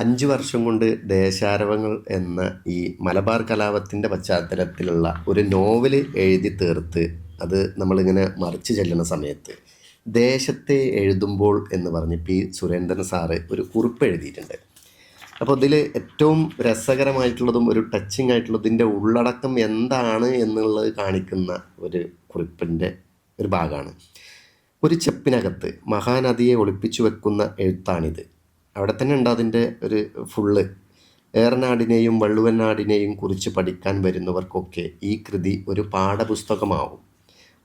5 വർഷം കൊണ്ട് ദേശാരവങ്ങൾ എന്ന ഈ മലബാർ കലാപത്തിൻ്റെ പശ്ചാത്തലത്തിലുള്ള ഒരു നോവല് എഴുതി തീർത്ത് അത് നമ്മളിങ്ങനെ മറിച്ച് ചെല്ലുന്ന സമയത്ത് ദേശത്തെ എഴുതുമ്പോൾ എന്ന് പറഞ്ഞ് പി സുരേന്ദ്രൻ സാറ് ഒരു കുറിപ്പ് എഴുതിയിട്ടുണ്ട്. അപ്പോൾ ഇതിൽ ഏറ്റവും രസകരമായിട്ടുള്ളതും ഒരു ടച്ചിങ് ആയിട്ടുള്ളതിൻ്റെ ഉള്ളടക്കം എന്താണ് എന്നുള്ളത് കാണിക്കുന്ന ഒരു കുറിപ്പിൻ്റെ ഒരു ഭാഗമാണ്. ഒരു ചെപ്പിനകത്ത് മഹാനദിയെ ഒളിപ്പിച്ചു വെക്കുന്ന എഴുത്താണിത്. അവിടെ തന്നെ ഉണ്ട് അതിൻ്റെ ഒരു ഫുള്ള്. ഏറനാടിനെയും വള്ളുവനാടിനെയും കുറിച്ച് പഠിക്കാൻ വരുന്നവർക്കൊക്കെ ഈ കൃതി ഒരു പാഠപുസ്തകമാവും.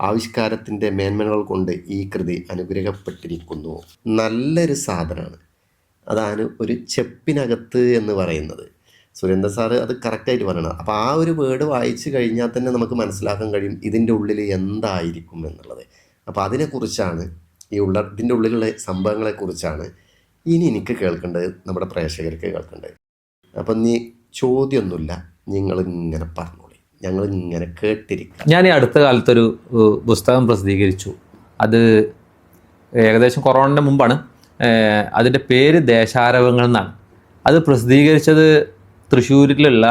ആവിഷ്കാരത്തിൻ്റെ മേന്മകൾ കൊണ്ട് ഈ കൃതി അനുഗ്രഹപ്പെട്ടിരിക്കുന്നു. നല്ലൊരു സാധനമാണ്. അതാണ് ഒരു ചെപ്പിനകത്ത് എന്ന് പറയുന്നത്. സുരേന്ദ്ര സാറ് അത് കറക്റ്റായിട്ട് പറയണം. അപ്പോൾ ആ ഒരു വേർഡ് വായിച്ചു കഴിഞ്ഞാൽ തന്നെ നമുക്ക് മനസ്സിലാക്കാൻ കഴിയും ഇതിൻ്റെ ഉള്ളിൽ എന്തായിരിക്കും എന്നുള്ളത്. അപ്പോൾ അതിനെക്കുറിച്ചാണ് ഇതിൻ്റെ ഉള്ളിലുള്ള സംഭവങ്ങളെക്കുറിച്ചാണ് ഇനി എനിക്ക് കേൾക്കേണ്ടത്, നമ്മുടെ പ്രേക്ഷകർക്ക് കേൾക്കേണ്ടത്. അപ്പം നീ ചോദ്യമൊന്നുമില്ല, നിങ്ങളിങ്ങനെ പറഞ്ഞോളി, ഞങ്ങളിങ്ങനെ കേട്ടിരിക്കാം. ഞാൻ ഈ അടുത്ത കാലത്തൊരു പുസ്തകം പ്രസിദ്ധീകരിച്ചു. അത് ഏകദേശം കൊറോണയുടെ മുമ്പാണ്. അതിൻ്റെ പേര് ദേശാരവങ്ങൾ എന്നാണ്. അത് പ്രസിദ്ധീകരിച്ചത് തൃശ്ശൂരിലുള്ള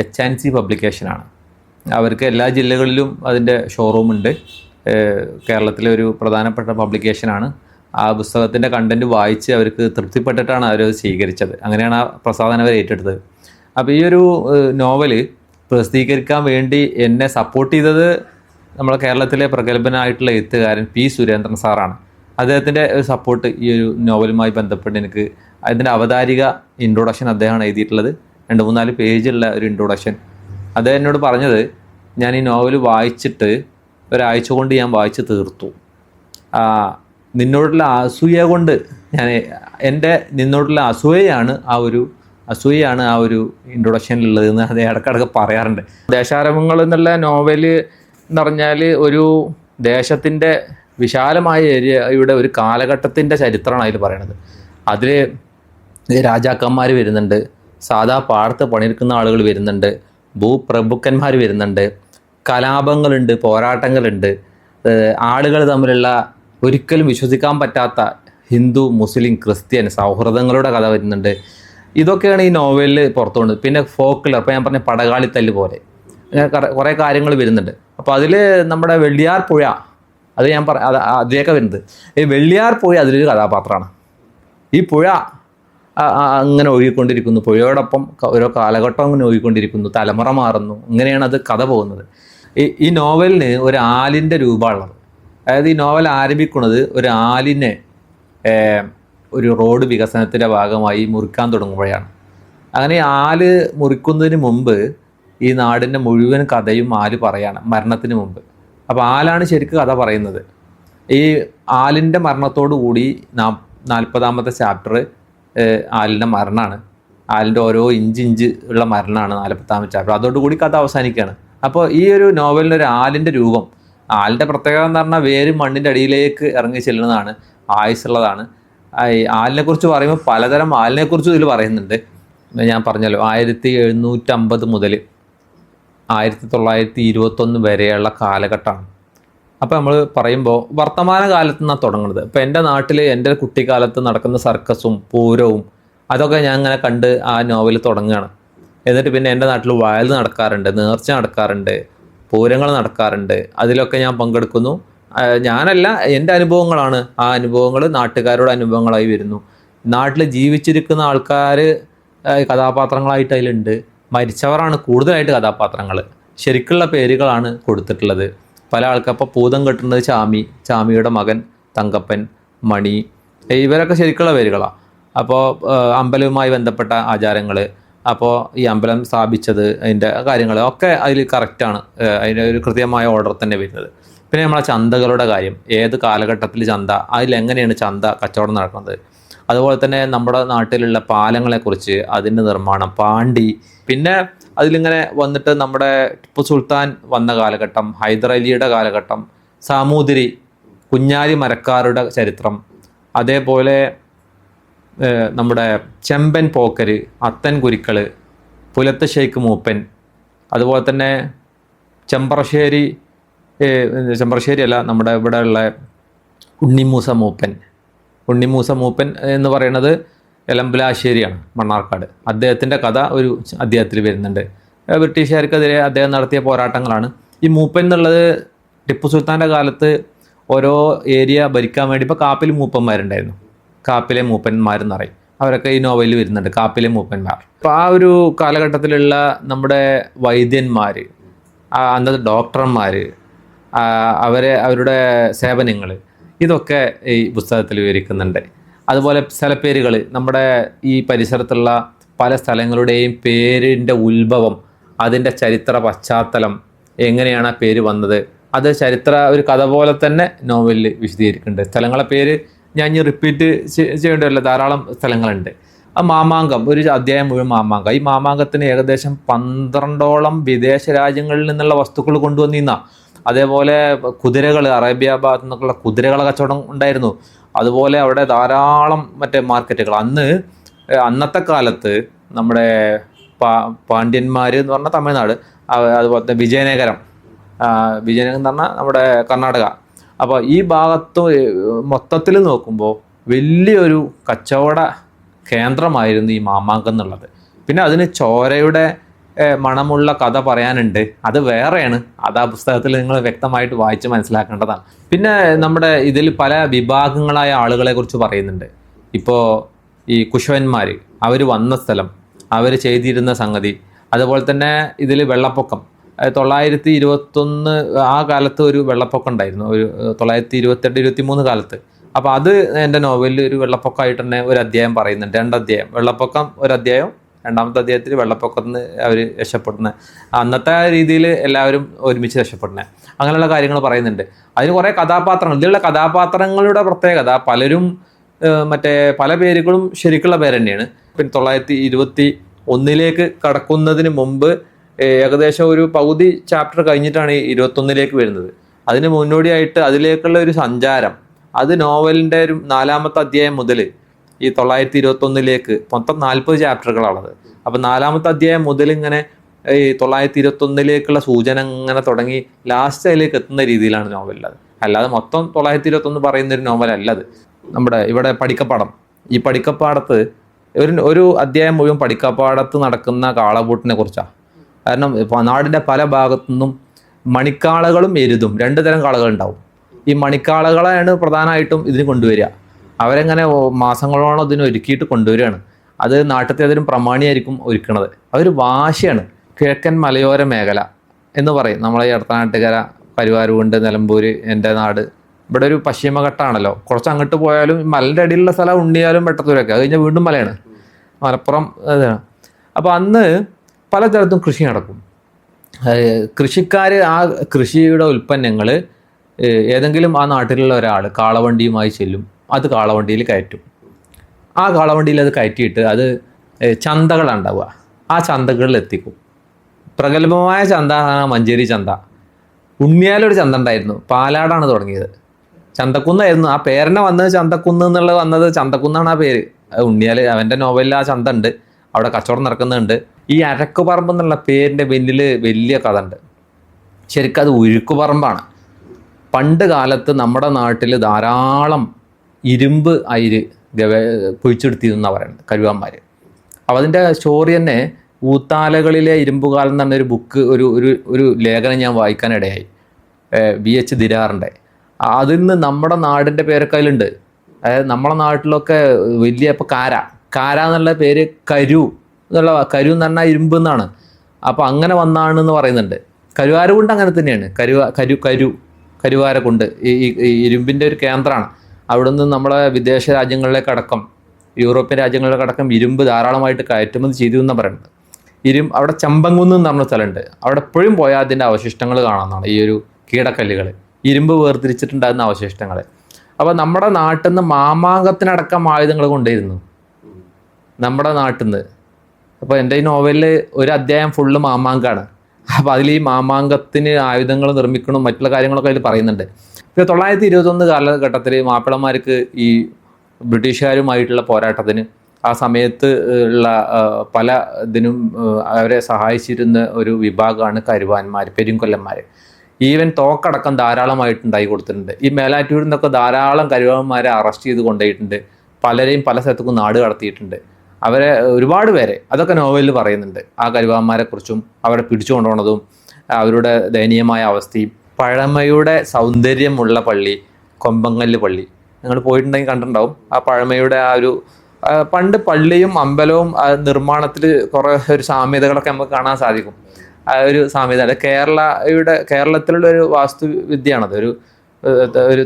HNC പബ്ലിക്കേഷനാണ്. അവർക്ക് എല്ലാ ജില്ലകളിലും അതിൻ്റെ ഷോറൂമുണ്ട്. കേരളത്തിലെ ഒരു പ്രധാനപ്പെട്ട പബ്ലിക്കേഷനാണ്. ആ പുസ്തകത്തിൻ്റെ കണ്ടൻറ്റ് വായിച്ച് അവർക്ക് തൃപ്തിപ്പെട്ടിട്ടാണ് അവരത് സ്വീകരിച്ചത്. അങ്ങനെയാണ് ആ പ്രസാധനം അവർ ഏറ്റെടുത്തത്. അപ്പോൾ ഈ ഒരു നോവല് പ്രസിദ്ധീകരിക്കാൻ വേണ്ടി എന്നെ സപ്പോർട്ട് ചെയ്തത് നമ്മുടെ കേരളത്തിലെ പ്രഗത്ഭനായിട്ടുള്ള എഴുത്തുകാരൻ പി സുരേന്ദ്രൻ സാറാണ്. അദ്ദേഹത്തിൻ്റെ സപ്പോർട്ട് ഈ ഒരു നോവലുമായി ബന്ധപ്പെട്ട് എനിക്ക് അതിൻ്റെ അവതാരിക ഇൻട്രൊഡക്ഷൻ അദ്ദേഹമാണ് എഴുതിയിട്ടുള്ളത്. 2-3-4 പേജുള്ള ഒരു ഇൻട്രൊഡക്ഷൻ. അദ്ദേഹം എന്നോട് പറഞ്ഞത്, ഞാൻ ഈ നോവൽ വായിച്ചിട്ട് ഒരാഴ്ച കൊണ്ട് ഞാൻ വായിച്ച് തീർത്തു. നിന്നോടുള്ള അസൂയ കൊണ്ട് നിന്നോടുള്ള അസൂയയാണ് ആ ഒരു ഇൻട്രൊഡക്ഷനിലുള്ളതെന്ന് അദ്ദേഹം ഇടയ്ക്കിടയ്ക്ക് പറയാറുണ്ട്. ദേശാരവങ്ങൾ എന്നുള്ള നോവല് എന്ന് പറഞ്ഞാൽ ഒരു ദേശത്തിൻ്റെ വിശാലമായ ഏരിയയുടെ ഒരു കാലഘട്ടത്തിൻ്റെ ചരിത്രമാണ് അതിൽ പറയണത്. അതിൽ രാജാക്കന്മാർ വരുന്നുണ്ട്, സാധാ പാടത്ത് പണിയെടുക്കുന്ന ആളുകൾ വരുന്നുണ്ട്, ഭൂപ്രഭുക്കന്മാർ വരുന്നുണ്ട്, കലാപങ്ങളുണ്ട്, പോരാട്ടങ്ങളുണ്ട്, ആളുകൾ തമ്മിലുള്ള ഒരിക്കലും വിശ്വസിക്കാൻ പറ്റാത്ത ഹിന്ദു മുസ്ലിം ക്രിസ്ത്യൻ സൗഹൃദങ്ങളുടെ കഥ വരുന്നുണ്ട്. ഇതൊക്കെയാണ് ഈ നോവലിൽ പുറത്തു കൊണ്ടത്. പിന്നെ ഫോക്കിലർ, ഇപ്പോൾ ഞാൻ പറഞ്ഞ പടകാളിത്തല്ല് പോലെ കുറേ കാര്യങ്ങൾ വരുന്നുണ്ട്. അപ്പോൾ അതിൽ നമ്മുടെ വെള്ളിയാർ പുഴ, അത് അതിലേക്ക് വരുന്നത്, ഈ വെള്ളിയാർ പുഴ അതിലൊരു കഥാപാത്രമാണ്. ഈ പുഴ അങ്ങനെ ഒഴുകിക്കൊണ്ടിരിക്കുന്നു, പുഴയോടൊപ്പം ഓരോ കാലഘട്ടം അങ്ങനെ ഒഴുകിക്കൊണ്ടിരിക്കുന്നു, തലമുറ മാറുന്നു, ഇങ്ങനെയാണ് അത് കഥ പോകുന്നത്. ഈ നോവലിന് ഒരു ആലിൻ്റെ രൂപമുള്ളത്. അതായത് ഈ നോവൽ ആരംഭിക്കുന്നത് ഒരു ആലിനെ ഒരു റോഡ് വികസനത്തിൻ്റെ ഭാഗമായി മുറിക്കാൻ തുടങ്ങുമ്പോഴാണ്. അങ്ങനെ ആല് മുറിക്കുന്നതിന് മുമ്പ് ഈ നാടിൻ്റെ മുഴുവൻ കഥയും ആല് പറയാണ്, മരണത്തിന് മുമ്പ്. അപ്പോൾ ആലാണ് ശരിക്കും കഥ പറയുന്നത്. ഈ ആലിൻ്റെ മരണത്തോടു കൂടി 40ാമത്തെ ചാപ്റ്റർ ആലിൻ്റെ മരണമാണ്. ആലിൻ്റെ ഓരോ ഇഞ്ച് ഉള്ള മരണമാണ് 40ാമത്തെ ചാപ്റ്റർ. അതോടുകൂടി കഥ അവസാനിക്കുകയാണ്. അപ്പോൾ ഈ ഒരു നോവലിന് ഒരു ആലിൻ്റെ രൂപം, ആലിൻ്റെ പ്രത്യേകത എന്ന് പറഞ്ഞാൽ വേര് മണ്ണിൻ്റെ അടിയിലേക്ക് ഇറങ്ങി ചെല്ലുന്നതാണ്, ആയുസ്സുള്ളതാണ്. ആലിനെക്കുറിച്ച് പറയുമ്പോൾ പലതരം ആലിനെക്കുറിച്ചും ഇതിൽ പറയുന്നുണ്ട്. ഞാൻ പറഞ്ഞല്ലോ 1750 മുതൽ 1921 വരെയുള്ള കാലഘട്ടമാണ്. അപ്പോൾ നമ്മൾ പറയുമ്പോൾ വർത്തമാന കാലത്ത് നിന്നാണ് തുടങ്ങുന്നത്. ഇപ്പോൾ എൻ്റെ നാട്ടിൽ എൻ്റെ കുട്ടിക്കാലത്ത് നടക്കുന്ന സർക്കസും പൂരവും അതൊക്കെ ഞാൻ ഇങ്ങനെ കണ്ട് ആ നോവൽ തുടങ്ങുകയാണ്. എന്നിട്ട് പിന്നെ എൻ്റെ നാട്ടിൽ വയൽ നടക്കാറുണ്ട്, നേർച്ച നടക്കാറുണ്ട്, പൂരങ്ങൾ നടക്കാറുണ്ട്. അതിലൊക്കെ ഞാൻ പങ്കെടുക്കുന്നു. ഞാനല്ല, എൻ്റെ അനുഭവങ്ങളാണ്. ആ അനുഭവങ്ങൾ നാട്ടുകാരുടെ അനുഭവങ്ങളായി വരുന്നു. നാട്ടിൽ ജീവിച്ചിരിക്കുന്ന ആൾക്കാർ കഥാപാത്രങ്ങളായിട്ട് അതിലുണ്ട്. മരിച്ചവരാണ് കൂടുതലായിട്ട് കഥാപാത്രങ്ങൾ. ശരിക്കുള്ള പേരുകളാണ് കൊടുത്തിട്ടുള്ളത്. പല ആൾക്കാർ പൂതം കെട്ടുന്നത് ചാമിയുടെ മകൻ തങ്കപ്പൻ, മണി, ഇവരൊക്കെ ശരിക്കുള്ള പേരുകളാണ്. അപ്പോൾ അമ്പലവുമായി ബന്ധപ്പെട്ട ആചാരങ്ങൾ, അപ്പോൾ ഈ അമ്പലം സ്ഥാപിച്ചത്, അതിൻ്റെ കാര്യങ്ങൾ ഒക്കെ അതിൽ കറക്റ്റാണ്. അതിൻ്റെ ഒരു കൃത്യമായ ഓർഡർ തന്നെ വരുന്നത്. പിന്നെ നമ്മളെ ചന്തകളുടെ കാര്യം, ഏത് കാലഘട്ടത്തിൽ ചന്ത, അതിലെങ്ങനെയാണ് ചന്ത കച്ചവടം നടക്കുന്നത്, അതുപോലെ തന്നെ നമ്മുടെ നാട്ടിലുള്ള പാലങ്ങളെക്കുറിച്ച്, അതിൻ്റെ നിർമ്മാണം, പാണ്ടി, പിന്നെ അതിലിങ്ങനെ വന്നിട്ട് നമ്മുടെ ടിപ്പു സുൽത്താൻ വന്ന കാലഘട്ടം, ഹൈദർ അലിയുടെ കാലഘട്ടം, സാമൂതിരി, കുഞ്ഞാലി മരക്കാരുടെ ചരിത്രം, അതേപോലെ നമ്മുടെ ചെമ്പൻ പോക്കര്, അത്തൻ കുരിക്കൾ, പുലത്ത് ഷെയ്ഖ് മൂപ്പൻ, അതുപോലെ തന്നെ ചെമ്പ്രശ്ശേരി അല്ല, നമ്മുടെ ഇവിടെ ഉള്ള ഉണ്ണിമൂസ മൂപ്പൻ എന്ന് പറയുന്നത് എലമ്പലാശ്ശേരിയാണ്, മണ്ണാർക്കാട്. അദ്ദേഹത്തിൻ്റെ കഥ ഒരു അധ്യായത്തിൽ വരുന്നുണ്ട്. ബ്രിട്ടീഷുകാർക്കെതിരെ അദ്ദേഹം നടത്തിയ പോരാട്ടങ്ങളാണ്. ഈ മൂപ്പൻ എന്നുള്ളത് ടിപ്പു സുൽത്താൻ്റെ കാലത്ത് ഓരോ ഏരിയ ഭരിക്കാൻ വേണ്ടി ഇപ്പോൾ കാപ്പിൽ മൂപ്പന്മാരുണ്ടായിരുന്നു, കാപ്പിലെ മൂപ്പന്മാരെന്ന് പറയും. അവരൊക്കെ ഈ നോവലിൽ വരുന്നുണ്ട്, കാപ്പിലെ മൂപ്പന്മാർ. അപ്പോൾ ആ ഒരു കാലഘട്ടത്തിലുള്ള നമ്മുടെ വൈദ്യന്മാർ, അന്നത്തെ ഡോക്ടർമാർ, അവരുടെ സേവനങ്ങൾ, ഇതൊക്കെ ഈ പുസ്തകത്തിൽ വിവരിക്കുന്നുണ്ട്. അതുപോലെ സ്ഥലപ്പേരുകൾ, നമ്മുടെ ഈ പരിസരത്തുള്ള പല സ്ഥലങ്ങളുടെയും പേരിൻ്റെ ഉത്ഭവം, അതിൻ്റെ ചരിത്ര പശ്ചാത്തലം, എങ്ങനെയാണ് ആ പേര് വന്നത്, അത് ഒരു കഥ പോലെ തന്നെ നോവലിൽ വിശദീകരിക്കുന്നുണ്ട്. സ്ഥലങ്ങളെ പേര് ഞാൻ ഇനി റിപ്പീറ്റ് ചെയ്യേണ്ടതല്ല, ധാരാളം സ്ഥലങ്ങളുണ്ട്. ആ മാമാങ്കം, ഒരു അധ്യായം മുഴുവൻ മാമാങ്കം. ഈ മാമാങ്കത്തിന് ഏകദേശം 12ഓളം വിദേശ രാജ്യങ്ങളിൽ നിന്നുള്ള വസ്തുക്കൾ കൊണ്ടുവന്നിരുന്ന, അതേപോലെ കുതിരകൾ, അറേബ്യ ഭാഗത്തു നിന്നൊക്കെയുള്ള കുതിരകളെ കച്ചവടം ഉണ്ടായിരുന്നു. അതുപോലെ അവിടെ ധാരാളം മറ്റേ മാർക്കറ്റുകൾ. അന്നത്തെ കാലത്ത് നമ്മുടെ പാണ്ഡ്യന്മാർ എന്ന് പറഞ്ഞാൽ തമിഴ്നാട്, അതുപോലെ തന്നെ വിജയനഗരം എന്ന് പറഞ്ഞാൽ നമ്മുടെ കർണാടക. അപ്പോൾ ഈ ഭാഗത്ത് മൊത്തത്തിൽ നോക്കുമ്പോൾ വലിയൊരു കച്ചവട കേന്ദ്രമായിരുന്നു ഈ മാമാങ്കം എന്നുള്ളത്. പിന്നെ അതിന് ചോരയുടെ മണമുള്ള കഥ പറയാനുണ്ട്, അത് വേറെയാണ്. അത് ആ പുസ്തകത്തിൽ നിങ്ങൾ വ്യക്തമായിട്ട് വായിച്ച് മനസ്സിലാക്കേണ്ടതാണ്. പിന്നെ നമ്മുടെ ഇതിൽ പല വിഭാഗങ്ങളായ ആളുകളെ കുറിച്ച് പറയുന്നുണ്ട്. ഇപ്പോൾ ഈ കുശവന്മാർ, അവർ വന്ന സ്ഥലം, അവർ ചെയ്തിരുന്ന സംഗതി, അതുപോലെ തന്നെ ഇതിൽ വെള്ളപ്പൊക്കം 921 ആ കാലത്ത് ഒരു വെള്ളപ്പൊക്കം ഉണ്ടായിരുന്നു, ഒരു 922-23 കാലത്ത്. അപ്പോൾ അത് എൻ്റെ നോവലിൽ ഒരു വെള്ളപ്പൊക്കമായിട്ട് തന്നെ ഒരു അധ്യായം പറയുന്നുണ്ട്. 2 അധ്യായം, വെള്ളപ്പൊക്കം ഒരു അധ്യായം, 2ാമത്തെ അധ്യായത്തിൽ വെള്ളപ്പൊക്കത്തിൽ നിന്ന് അവർ രക്ഷപ്പെടുന്നത്, അന്നത്തെ രീതിയിൽ എല്ലാവരും ഒരുമിച്ച് രക്ഷപ്പെടുന്നത്, അങ്ങനെയുള്ള കാര്യങ്ങൾ പറയുന്നുണ്ട്. അതിന് കുറേ കഥാപാത്രങ്ങൾ, ഇതിലുള്ള കഥാപാത്രങ്ങളുടെ പ്രത്യേകത പലരും പല പേരുകളും ശരിക്കുള്ള പേര് തന്നെയാണ്. പിന്നെ 921 കടക്കുന്നതിന് മുമ്പ് ഏകദേശം ഒരു പകുതി ചാപ്റ്റർ കഴിഞ്ഞിട്ടാണ് ഈ 21 വരുന്നത്. അതിന് മുന്നോടിയായിട്ട് അതിലേക്കുള്ള ഒരു സഞ്ചാരം, അത് നോവലിൻ്റെ ഒരു 4ാമത്തെ അധ്യായം മുതൽ ഈ 921 മൊത്തം 40 ചാപ്റ്ററുകളാണത്. അപ്പോൾ 4ാമത്തെ അധ്യായം മുതൽ ഇങ്ങനെ ഈ 921 സൂചന ഇങ്ങനെ തുടങ്ങി ലാസ്റ്റ് അതിലേക്ക് എത്തുന്ന രീതിയിലാണ് നോവലുള്ളത്. അല്ലാതെ മൊത്തം 921 പറയുന്നൊരു നോവലല്ല അത്. നമ്മുടെ ഇവിടെ പടിക്കപ്പാടം, ഈ പടിക്കപ്പാടത്ത് ഒരു അധ്യായം മുഴുവൻ പടിക്കപ്പാടത്ത് നടക്കുന്ന കാളപൂട്ടിനെ കുറിച്ചാണ്. കാരണം നാടിൻ്റെ പല ഭാഗത്തു നിന്നും മണിക്കാളകളും എരുതും 2 തരം കാളകളുണ്ടാവും. ഈ മണിക്കാളകളെയാണ് പ്രധാനമായിട്ടും ഇതിന് കൊണ്ടുവരിക. അവരെങ്ങനെ മാസങ്ങളോളം ഇതിന് ഒരുക്കിയിട്ട് കൊണ്ടുവരികയാണ്. അത് നാട്ടിലത്തെ അതിനും പ്രമാണിയായിരിക്കും ഒരുക്കണത്. അതൊരു വാശിയാണ്. കിഴക്കൻ മലയോര മേഖല എന്ന് പറയും. നമ്മളെ ഈ അടുത്തനാട്ടുകര, കരുവാരുകുണ്ട്, നിലമ്പൂർ, എൻ്റെ നാട്, ഇവിടെ ഒരു പശ്ചിമഘട്ടമാണല്ലോ. കുറച്ച് അങ്ങോട്ട് പോയാലും മലൻ്റെ അടിയിലുള്ള സ്ഥലം ഉണ്ണിയാലും വെട്ടത്തൂരൊക്കെ, അത് കഴിഞ്ഞാൽ വീണ്ടും മലയാണ്, മലപ്പുറം ഇതാണ്. അപ്പോൾ അന്ന് പലതരത്തും കൃഷി നടക്കും. കൃഷിക്കാർ ആ കൃഷിയുടെ ഉൽപ്പന്നങ്ങൾ ഏതെങ്കിലും ആ നാട്ടിലുള്ള ഒരാൾ കാളവണ്ടിയുമായി ചെല്ലും, അത് കാളവണ്ടിയിൽ കയറ്റും. ആ കാളവണ്ടിയിൽ അത് കയറ്റിയിട്ട് അത് ചന്തകളുണ്ടാവുക, ആ ചന്തകളിൽ എത്തിക്കും. പ്രഗത്ഭമായ ചന്ത മഞ്ചേരി ചന്ത. ഉണ്ണിയാലൊരു ചന്ത ഉണ്ടായിരുന്നു, പാലാടാണ് തുടങ്ങിയത്. ചന്തക്കുന്നായിരുന്നു ആ പേരനെ വന്നത്, ചന്തക്കുന്ന് എന്നുള്ളത് വന്നത് ചന്തക്കുന്നാണ് ആ പേര്. ഉണ്ണിയാൽ അവൻ്റെ നോവലിൽ ആ ചന്ത ഉണ്ട്, അവിടെ കച്ചവടം നടക്കുന്നുണ്ട്. ഈ അരക്കുപറമ്പ് എന്നുള്ള പേരിൻ്റെ പിന്നിൽ വലിയ കഥ ഉണ്ട്. ശരിക്കും അത് ഉരുക്കുപറമ്പാണ്. പണ്ട് കാലത്ത് നമ്മുടെ നാട്ടിൽ ധാരാളം ഇരുമ്പ് അയിര് കുഴിച്ചെടുത്തിരുന്ന പറയുന്നത് കരുവാന്മാർ. അപ്പോൾ അതിൻ്റെ സ്റ്റോറി തന്നെ ഊത്താലകളിലെ ഇരുമ്പുകാലം എന്ന് പറഞ്ഞൊരു ബുക്ക്, ഒരു ലേഖനം ഞാൻ വായിക്കാനിടയായി, VH ദിരാറിൻ്റെ. അതിൽ നിന്ന് നമ്മുടെ നാടിൻ്റെ പേരൊക്കെ അതിലുണ്ട്. അതായത് നമ്മളെ നാട്ടിലൊക്കെ വലിയ ഇപ്പോൾ കാര എന്നുള്ള പേര് കരു എന്ന് പറഞ്ഞാൽ ഇരുമ്പ് എന്നാണ്. അപ്പോൾ അങ്ങനെ വന്നാണെന്ന് പറയുന്നുണ്ട്. കരുവാരക്കുണ്ട് അങ്ങനെ തന്നെയാണ്. കരുവാരക്കുണ്ട് ഈ ഇരുമ്പിൻ്റെ ഒരു കേന്ദ്രമാണ്. അവിടെ നിന്ന് നമ്മളെ വിദേശ രാജ്യങ്ങളിലേക്കടക്കം, യൂറോപ്യൻ രാജ്യങ്ങളിലേക്കടക്കം ഇരുമ്പ് ധാരാളമായിട്ട് കയറ്റുമതി ചെയ്തു എന്നാണ് പറയുന്നത്. അവിടെ ചമ്പങ്കുന്ന് എന്ന് പറഞ്ഞ സ്ഥലമുണ്ട്. അവിടെ എപ്പോഴും പോയാൽ അതിൻ്റെ അവശിഷ്ടങ്ങൾ കാണാമെന്നാണ്, ഈ ഒരു കീടക്കല്ലുകൾ, ഇരുമ്പ് വേർതിരിച്ചിട്ടുണ്ടാകുന്ന അവശിഷ്ടങ്ങൾ. അപ്പോൾ നമ്മുടെ നാട്ടിൽ നിന്ന് മാമാങ്കത്തിനടക്കം ആയുധങ്ങൾ കൊണ്ടുവരുന്നു നമ്മുടെ നാട്ടിൽ നിന്ന്. അപ്പോൾ എൻ്റെ ഈ നോവലിൽ ഒരു അധ്യായം ഫുള്ള് മാമാങ്കമാണ്. അപ്പോൾ അതിൽ ഈ മാമാങ്കത്തിന് ആയുധങ്ങൾ നിർമ്മിക്കണം, മറ്റുള്ള കാര്യങ്ങളൊക്കെ അതിൽ പറയുന്നുണ്ട്. പിന്നെ 921 കാലഘട്ടത്തിൽ മാപ്പിളമാർക്ക് ഈ ബ്രിട്ടീഷുകാരുമായിട്ടുള്ള പോരാട്ടത്തിന് ആ സമയത്ത് ഉള്ള പല ഇതിനും അവരെ സഹായിച്ചിരുന്ന ഒരു വിഭാഗമാണ് കരുവാന്മാർ, പെരുങ്കൊല്ലന്മാർ. ഈവൻ തോക്കടക്കം ധാരാളമായിട്ടുണ്ടായി കൊടുത്തിട്ടുണ്ട്. ഈ മേലാറ്റൂരിൽ നിന്നൊക്കെ ധാരാളം കരുവാന്മാരെ അറസ്റ്റ് ചെയ്ത് കൊണ്ടുപോയിട്ടുണ്ട്. പലരെയും പല സ്ഥലത്തേക്കും നാട് കടത്തിയിട്ടുണ്ട്. അവരെ ഒരുപാട് പേരെ അതൊക്കെ നോവലിൽ പറയുന്നുണ്ട്. ആ കരുവാന്മാരെക്കുറിച്ചും അവരെ പിടിച്ചുകൊണ്ടുപോകുന്നതും അവരുടെ ദയനീയമായ അവസ്ഥയും. പഴമയുടെ സൗന്ദര്യമുള്ള പള്ളി കൊമ്പങ്കല്ല് പള്ളി, നിങ്ങൾ പോയിട്ടുണ്ടെങ്കിൽ കണ്ടിട്ടുണ്ടാവും. ആ പഴമയുടെ ആ ഒരു പണ്ട് പള്ളിയും അമ്പലവും നിർമ്മാണത്തിൽ കുറേ ഒരു സാമ്യതകളൊക്കെ നമുക്ക് കാണാൻ സാധിക്കും. ആ ഒരു സാമ്യത കേരളത്തിലുള്ള ഒരു വാസ്തുവിദ്യയാണത്. ഒരു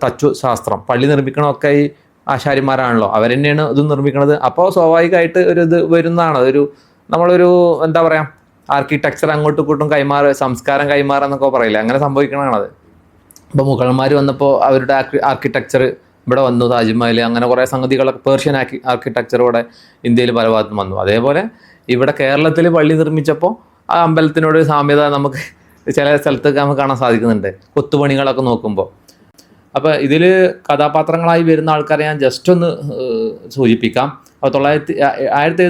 തച്ചു ശാസ്ത്രം. പള്ളി നിർമ്മിക്കണമൊക്കെ ഈ ആശാരിമാരാണല്ലോ, അവർ തന്നെയാണ് ഇത് നിർമ്മിക്കുന്നത്. അപ്പോൾ സ്വാഭാവികമായിട്ട് ഒരു ഇത് വരുന്നതാണ്. നമ്മളൊരു എന്താ പറയുക, ആർക്കിടെക്ചർ അങ്ങോട്ടും ഇങ്ങോട്ടും സംസ്കാരം കൈമാറാന്നൊക്കെ പറയില്ല, അങ്ങനെ സംഭവിക്കണതാണത്. ഇപ്പോൾ മുഗളന്മാർ വന്നപ്പോൾ അവരുടെ ആർക്കിടെക്ചർ ഇവിടെ വന്നു, താജ്മഹൽ, അങ്ങനെ കുറേ സംഗതികളൊക്കെ പേർഷ്യൻ ആർക്കിടെക്ചർ ഇവിടെ ഇന്ത്യയിൽ പല ഭാഗത്തും വന്നു. അതേപോലെ ഇവിടെ കേരളത്തിൽ പള്ളി നിർമ്മിച്ചപ്പോൾ ആ അമ്പലത്തിനോട് സാമ്യത നമുക്ക് ചില സ്ഥലത്തൊക്കെ നമുക്ക് കാണാൻ സാധിക്കുന്നുണ്ട്, കൊത്തുപണികളൊക്കെ നോക്കുമ്പോൾ. അപ്പോൾ ഇതിൽ കഥാപാത്രങ്ങളായി വരുന്ന ആൾക്കാരെ ഞാൻ ജസ്റ്റ് ഒന്ന് സൂചിപ്പിക്കാം. അപ്പോൾ 1750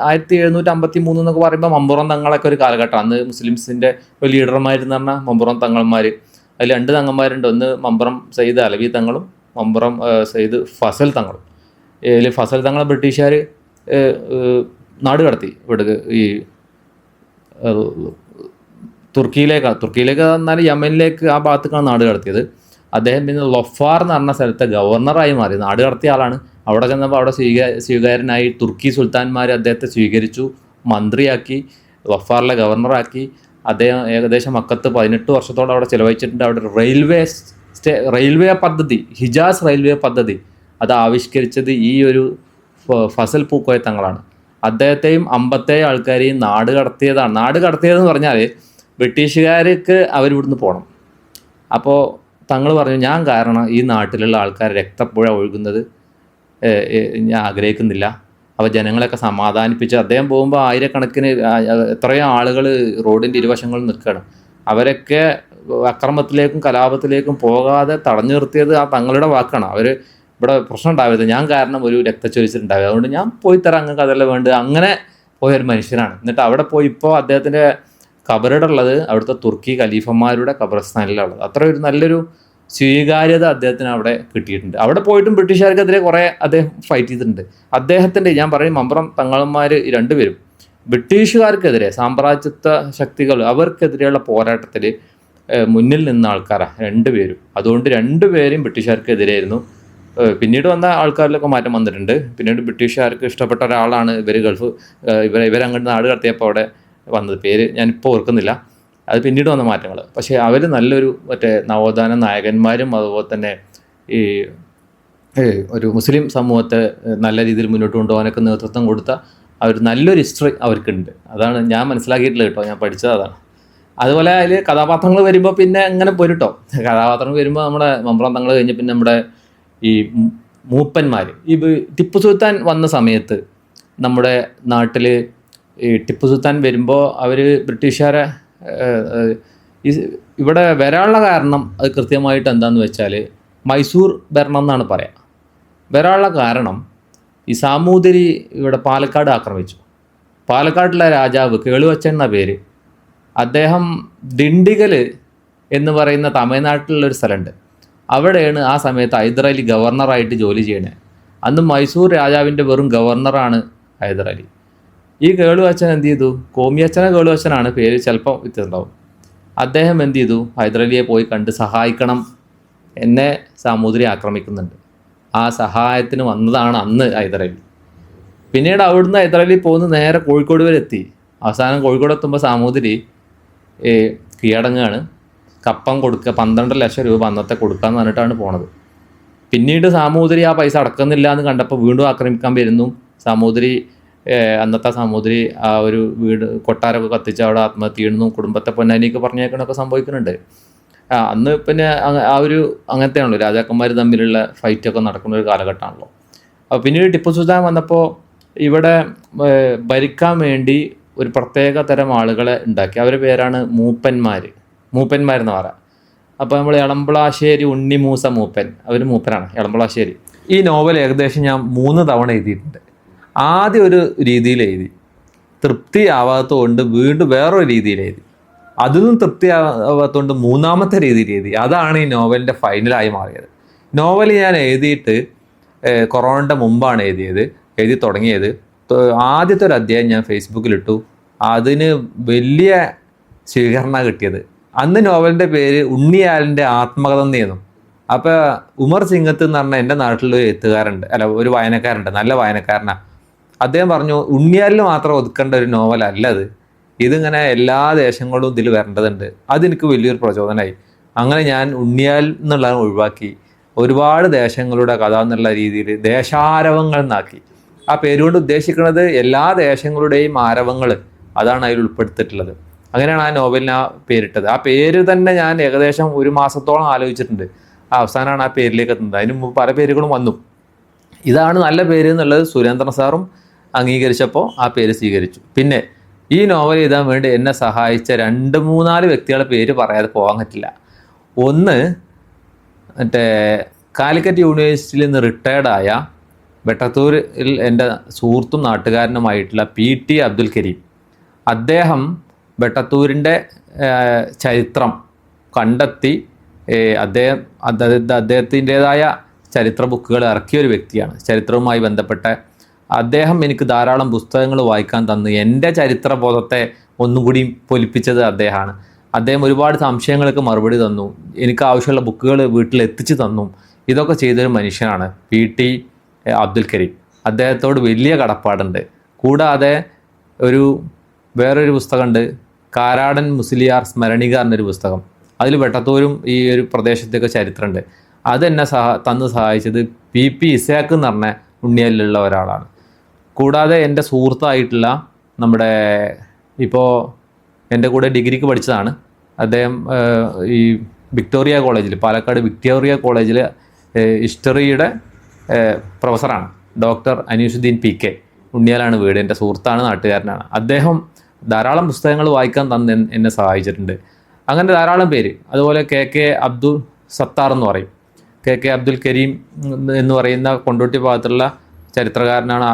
1753 എന്നൊക്കെ പറയുമ്പോൾ മമ്പുറം തങ്ങളൊക്കെ ഒരു കാലഘട്ടം. അന്ന് മുസ്ലിംസിൻ്റെ ഒരു ലീഡർമാരെന്ന് പറഞ്ഞാൽ മമ്പുറം തങ്ങന്മാർ. അതിൽ 2 തങ്ങന്മാരുണ്ട്. ഒന്ന് മമ്പുറം സയ്യിദ് അലവി തങ്ങളും മമ്പുറം സയ്യിദ് ഫസൽ തങ്ങളും. ഇതിൽ ഫസൽ തങ്ങളെ ബ്രിട്ടീഷുകാർ നാട് കടത്തി ഇവിടേക്ക്, ഈ തുർക്കിയിലേക്ക് എന്നാൽ യമനിലേക്ക് ആ ഭാഗത്തേക്കാണ് നാട് കടത്തിയത്. അദ്ദേഹം പിന്നെ ലൊഫാർ എന്ന് പറഞ്ഞ സ്ഥലത്തെ ഗവർണറായി മാറി. നാട് കടത്തിയ ആളാണ്. അവിടെ ചെന്നപ്പോൾ അവിടെ സ്വീകാര്യനായി തുർക്കി സുൽത്താൻമാർ അദ്ദേഹത്തെ സ്വീകരിച്ചു, മന്ത്രിയാക്കി, ലൊഫാറിലെ ഗവർണറാക്കി. അദ്ദേഹം ഏകദേശം മക്കത്ത് 18 വർഷത്തോളം അവിടെ ചിലവഴിച്ചിട്ടുണ്ട്. അവിടെ റെയിൽവേ പദ്ധതി, ഹിജാസ് റെയിൽവേ പദ്ധതി അത് ആവിഷ്കരിച്ചത് ഈ ഒരു ഫസൽ പൂക്കോയ തങ്ങളാണ്. അദ്ദേഹത്തെയും 57 ആൾക്കാരെയും നാട് കടത്തിയതാണ്. നാട് കടത്തിയതെന്ന് പറഞ്ഞാൽ ബ്രിട്ടീഷുകാർക്ക് അവരിവിടുന്ന് പോകണം. അപ്പോൾ തങ്ങൾ പറഞ്ഞു, ഞാൻ കാരണം ഈ നാട്ടിലുള്ള ആൾക്കാർ രക്തപ്പുഴ ഒഴുകുന്നത് ഞാൻ ആഗ്രഹിക്കുന്നില്ല. അപ്പോൾ ജനങ്ങളെയൊക്കെ സമാധാനിപ്പിച്ച് അദ്ദേഹം പോകുമ്പോൾ ആയിരക്കണക്കിന് എത്രയോ ആളുകൾ റോഡിൻ്റെ ഇരുവശങ്ങളിൽ നിൽക്കുകയാണ്. അവരൊക്കെ അക്രമത്തിലേക്കും കലാപത്തിലേക്കും പോകാതെ തടഞ്ഞു നിർത്തിയത് ആ തങ്ങളുടെ വാക്കാണ്. അവർ ഇവിടെ പ്രശ്നം ഉണ്ടാവരുത്, ഞാൻ കാരണം ഒരു രക്തച്ചൊരിച്ചിട്ടുണ്ടാവുക, അതുകൊണ്ട് ഞാൻ പോയി തരാം, അങ്ങക്ക് അതെല്ലാം വേണ്ടത്, അങ്ങനെ പോയൊരു മനുഷ്യനാണ്. എന്നിട്ട് അവിടെ പോയി ഇപ്പോൾ അദ്ദേഹത്തിൻ്റെ ഖബറിടുള്ളത് അവിടുത്തെ തുർക്കി ഖലീഫന്മാരുടെ ഖബർസ്ഥാനിലുള്ളത്. അത്ര ഒരു നല്ലൊരു സ്വീകാര്യത അദ്ദേഹത്തിന് അവിടെ കിട്ടിയിട്ടുണ്ട്. അവിടെ പോയിട്ടും ബ്രിട്ടീഷുകാർക്കെതിരെ കുറേ അദ്ദേഹം ഫൈറ്റ് ചെയ്തിട്ടുണ്ട്. അദ്ദേഹത്തിൻ്റെ, ഞാൻ പറയും, മമ്പുറം തങ്ങന്മാർ 2 പേരും ബ്രിട്ടീഷുകാർക്കെതിരെ, സാമ്രാജ്യത്വ ശക്തികൾ അവർക്കെതിരെയുള്ള പോരാട്ടത്തിൽ മുന്നിൽ നിന്ന ആൾക്കാരാണ് 2 പേരും. അതുകൊണ്ട് 2 പേരും ബ്രിട്ടീഷുകാർക്കെതിരെയായിരുന്നു. പിന്നീട് വന്ന ആൾക്കാരിലൊക്കെ മാറ്റം വന്നിട്ടുണ്ട്. പിന്നീട് ബ്രിട്ടീഷുകാർക്ക് ഇഷ്ടപ്പെട്ട ഒരാളാണ് ഇവരങ്ങോട്ട് നാട് കടത്തിയപ്പോൾ അവിടെ വന്നത്. പേര് ഞാനിപ്പോൾ ഓർക്കുന്നില്ല, അത് പിന്നീട് വന്ന മാറ്റങ്ങൾ. പക്ഷേ അവർ നല്ലൊരു നവോത്ഥാന നായകന്മാരും അതുപോലെ തന്നെ ഈ ഒരു മുസ്ലിം സമൂഹത്തെ നല്ല രീതിയിൽ മുന്നോട്ട് കൊണ്ടുപോകാനൊക്കെ നേതൃത്വം കൊടുത്ത അവർ നല്ലൊരു ഹിസ്റ്ററി അവർക്കുണ്ട്. അതാണ് ഞാൻ മനസ്സിലാക്കിയിട്ടുള്ളത് കേട്ടോ, ഞാൻ പഠിച്ചത് അതാണ്. അതുപോലെ അതിൽ കഥാപാത്രങ്ങൾ വരുമ്പോൾ പിന്നെ എങ്ങനെ പോരും കേട്ടോ. കഥാപാത്രങ്ങൾ വരുമ്പോൾ നമ്മുടെ മമ്പുറം തങ്ങൾ കഴിഞ്ഞ് പിന്നെ നമ്മുടെ ഈ മൂപ്പന്മാർ, ഈ ടിപ്പു സുൽത്താൻ വന്ന സമയത്ത് നമ്മുടെ നാട്ടിൽ ഈ ടിപ്പു സുൽത്താൻ വരുമ്പോൾ അവർ ബ്രിട്ടീഷുകാരെ ഇവിടെ വരാനുള്ള കാരണം അത് കൃത്യമായിട്ട് എന്താണെന്ന് വെച്ചാൽ മൈസൂർ ഭരണം എന്നാണ് പറയുക. വരാനുള്ള കാരണം ഈ സാമൂതിരി ഇവിടെ പാലക്കാട് ആക്രമിച്ചു. പാലക്കാട്ടിലെ രാജാവ് കേളുവച്ചൻ എന്ന പേര്, അദ്ദേഹം ദിണ്ടിഗൽ എന്ന് പറയുന്ന തമിഴ്നാട്ടിലുള്ളൊരു സ്ഥലമുണ്ട്, അവിടെയാണ് ആ സമയത്ത് ഹൈദരലി ഗവർണറായിട്ട് ജോലി ചെയ്യണേ. അന്ന് മൈസൂർ രാജാവിൻ്റെ വെറും ഗവർണറാണ് ഹൈദരലി. ഈ കേളുവച്ചൻ എന്ത് ചെയ്തു, കോമിയച്ചനെ കേളുവച്ചനാണ് പേര്, ചിലപ്പോൾ വ്യത്യസ്തമുണ്ടാവും. അദ്ദേഹം എന്ത് ചെയ്തു, ഹൈദരലിയെ പോയി കണ്ട് സഹായിക്കണം, എന്നെ സാമൂതിരി ആക്രമിക്കുന്നുണ്ട്. ആ സഹായത്തിന് വന്നതാണ് അന്ന് ഹൈദരലി. പിന്നീട് അവിടുന്ന് ഹൈദരലി പോകുന്ന നേരെ കോഴിക്കോട് വരെ എത്തി. അവസാനം കോഴിക്കോട് എത്തുമ്പോൾ സാമൂതിരി കീഴടങ്ങാണ്. കപ്പം കൊടുക്കുക, 12 ലക്ഷം രൂപ അന്നത്തെ കൊടുക്കാമെന്ന് പറഞ്ഞിട്ടാണ് പോണത്. പിന്നീട് സാമൂതിരി ആ പൈസ അടക്കുന്നില്ല എന്ന് കണ്ടപ്പോൾ വീണ്ടും ആക്രമിക്കാൻ വരുന്നു. അന്നത്തെ സാമൂതിരി ആ ഒരു വീട് കൊട്ടാരമൊക്കെ കത്തിച്ച് അവിടെ ആത്മഹത്യ ചെയ്യുന്നു, കുടുംബത്തെ പൊന്നാനിയൊക്കെ പറഞ്ഞേക്കണമൊക്കെ സംഭവിക്കുന്നുണ്ട്. അന്ന് പിന്നെ ആ ഒരു അങ്ങനത്തെയാണല്ലോ, രാജാക്കന്മാർ തമ്മിലുള്ള ഫൈറ്റൊക്കെ നടക്കുന്ന ഒരു കാലഘട്ടമാണല്ലോ. അപ്പോൾ പിന്നീട് ടിപ്പു സുൽത്താൻ വന്നപ്പോൾ ഇവിടെ ഭരിക്കാൻ വേണ്ടി ഒരു പ്രത്യേക തരം ആളുകളെ ഉണ്ടാക്കി. അവരുടെ പേരാണ് മൂപ്പന്മാരെന്ന് പറയാം. അപ്പോൾ നമ്മൾ എളമ്പളാശ്ശേരി ഉണ്ണി മൂസ മൂപ്പൻ, അവർ മൂപ്പനാണ്, എളമ്പളാശ്ശേരി. ഈ നോവൽ ഏകദേശം ഞാൻ 3 തവണ എഴുതിയിട്ടുണ്ട്. ആദ്യം ഒരു രീതിയിൽ എഴുതി, തൃപ്തി ആവാത്തതുകൊണ്ട് വീണ്ടും വേറൊരു രീതിയിൽ എഴുതി, അതിലും തൃപ്തി ആവാത്തതുകൊണ്ട് 3ാമത്തെ രീതിയിൽ എഴുതി. അതാണ് ഈ നോവലിൻ്റെ ഫൈനലായി മാറിയത്. നോവൽ ഞാൻ എഴുതിയിട്ട് കൊറോണയുടെ മുമ്പാണ് എഴുതി തുടങ്ങിയത്. ആദ്യത്തെ ഒരു അധ്യായം ഞാൻ ഫേസ്ബുക്കിലിട്ടു. അതിന് വലിയ സ്വീകരണ കിട്ടിയത്. അന്ന് നോവലിൻ്റെ പേര് ഉണ്ണിയാലിൻ്റെ ആത്മകഥ എന്നായിരുന്നു. അപ്പോൾ ഉമർ സിംഗത്ത് എന്ന് പറഞ്ഞാൽ എൻ്റെ നാട്ടിലൊരു എഴുത്തുകാരുണ്ട്, ഒരു വായനക്കാരുണ്ട്, നല്ല വായനക്കാരനാണ്. അദ്ദേഹം പറഞ്ഞു, ഉണ്ണിയാലിൽ മാത്രം ഒതുക്കേണ്ട ഒരു നോവലല്ല അത്, ഇതിങ്ങനെ എല്ലാ ദേശങ്ങളും ഇതിൽ വരേണ്ടതുണ്ട്. അതെനിക്ക് വലിയൊരു പ്രചോദനമായി. അങ്ങനെ ഞാൻ ഉണ്ണിയാൽ എന്നുള്ളത് ഒഴിവാക്കി ഒരുപാട് ദേശങ്ങളുടെ കഥ എന്നുള്ള രീതിയിൽ ദേശാരവങ്ങൾ എന്നാക്കി. ആ പേരുകൊണ്ട് ഉദ്ദേശിക്കുന്നത് എല്ലാ ദേശങ്ങളുടെയും ആരവങ്ങൾ, അതാണ് അതിൽ ഉൾപ്പെടുത്തിയിട്ടുള്ളത്. അങ്ങനെയാണ് ആ നോവലിന് ആ പേരിട്ടത്. ആ പേര് തന്നെ ഞാൻ ഏകദേശം ഒരു മാസത്തോളം ആലോചിച്ചിട്ടുണ്ട്. അവസാനമാണ് ആ പേരിലേക്ക് എത്തുന്നത്. അതിന് മുമ്പ് പല പേരുകളും വന്നു. ഇതാണ് നല്ല പേര് എന്നുള്ളത് സുരേന്ദ്രൻ സാറും അംഗീകരിച്ചപ്പോൾ ആ പേര് സ്വീകരിച്ചു. പിന്നെ ഈ നോവൽ എഴുതാൻ വേണ്ടി എന്നെ സഹായിച്ച 2-3 വ്യക്തികളുടെ പേര് പറയാതെ പോകാൻ പറ്റില്ല. ഒന്ന്, കാലിക്കറ്റ് യൂണിവേഴ്സിറ്റിയിൽ നിന്ന് റിട്ടയർഡായ വെട്ടത്തൂരിൽ എൻ്റെ സുഹൃത്തും നാട്ടുകാരനുമായിട്ടുള്ള PT അബ്ദുൽ കരീം. അദ്ദേഹം വെട്ടത്തൂരിൻ്റെ ചരിത്രം കണ്ടെത്തി അദ്ദേഹത്തിൻ്റെതായ ചരിത്ര ബുക്കുകൾ ഇറക്കിയൊരു വ്യക്തിയാണ്. ചരിത്രവുമായി ബന്ധപ്പെട്ട അദ്ദേഹം എനിക്ക് ധാരാളം പുസ്തകങ്ങൾ വായിക്കാൻ തന്നു. എൻ്റെ ചരിത്രബോധത്തെ ഒന്നുകൂടി പൊലിപ്പിച്ചത് അദ്ദേഹമാണ്. അദ്ദേഹം ഒരുപാട് സംശയങ്ങൾക്ക് മറുപടി തന്നു. എനിക്ക് ആവശ്യമുള്ള ബുക്കുകൾ വീട്ടിൽ എത്തിച്ചു തന്നു. ഇതൊക്കെ ചെയ്തൊരു മനുഷ്യനാണ് PT അബ്ദുൽ കരീം. അദ്ദേഹത്തോട് വലിയ കടപ്പാടുണ്ട്. കൂടാതെ വേറൊരു പുസ്തകമുണ്ട്, കാരാടൻ മുസ്ലിയാർ സ്മരണിക എന്നൊരു പുസ്തകം. അതിൽ വെട്ടത്തൂരും ഈ ഒരു പ്രദേശത്തൊക്കെ ചരിത്രമുണ്ട്. അതെന്നെ തന്ന് സഹായിച്ചത് PP ഇസാക്ക് എന്ന് പറഞ്ഞ ഉണ്ണിയാലിലുള്ള ഒരാളാണ്. കൂടാതെ എൻ്റെ സുഹൃത്തായിട്ടുള്ള നമ്മുടെ ഇപ്പോൾ എൻ്റെ കൂടെ ഡിഗ്രിക്ക് പഠിച്ചതാണ് അദ്ദേഹം. ഈ വിക്ടോറിയ കോളേജിൽ, പാലക്കാട് വിക്ടോറിയ കോളേജിൽ ഹിസ്റ്ററിയുടെ പ്രൊഫസറാണ്. Doctor അനീഷുദ്ദീൻ PK. ഉണ്ണിയാലാണ് വീട്. എൻ്റെ സുഹൃത്താണ്, നാട്ടുകാരനാണ്. അദ്ദേഹം ധാരാളം പുസ്തകങ്ങൾ വായിക്കാൻ തന്ന് എന്നെ സഹായിച്ചിട്ടുണ്ട്. അങ്ങനെ ധാരാളം പേര്. അതുപോലെ KK അബ്ദുൽ സത്താർ എന്ന് പറയും. KK അബ്ദുൽ കരീം എന്ന് പറയുന്ന കൊണ്ടോട്ടി ഭാഗത്തുള്ള ചരിത്രകാരനാണ്.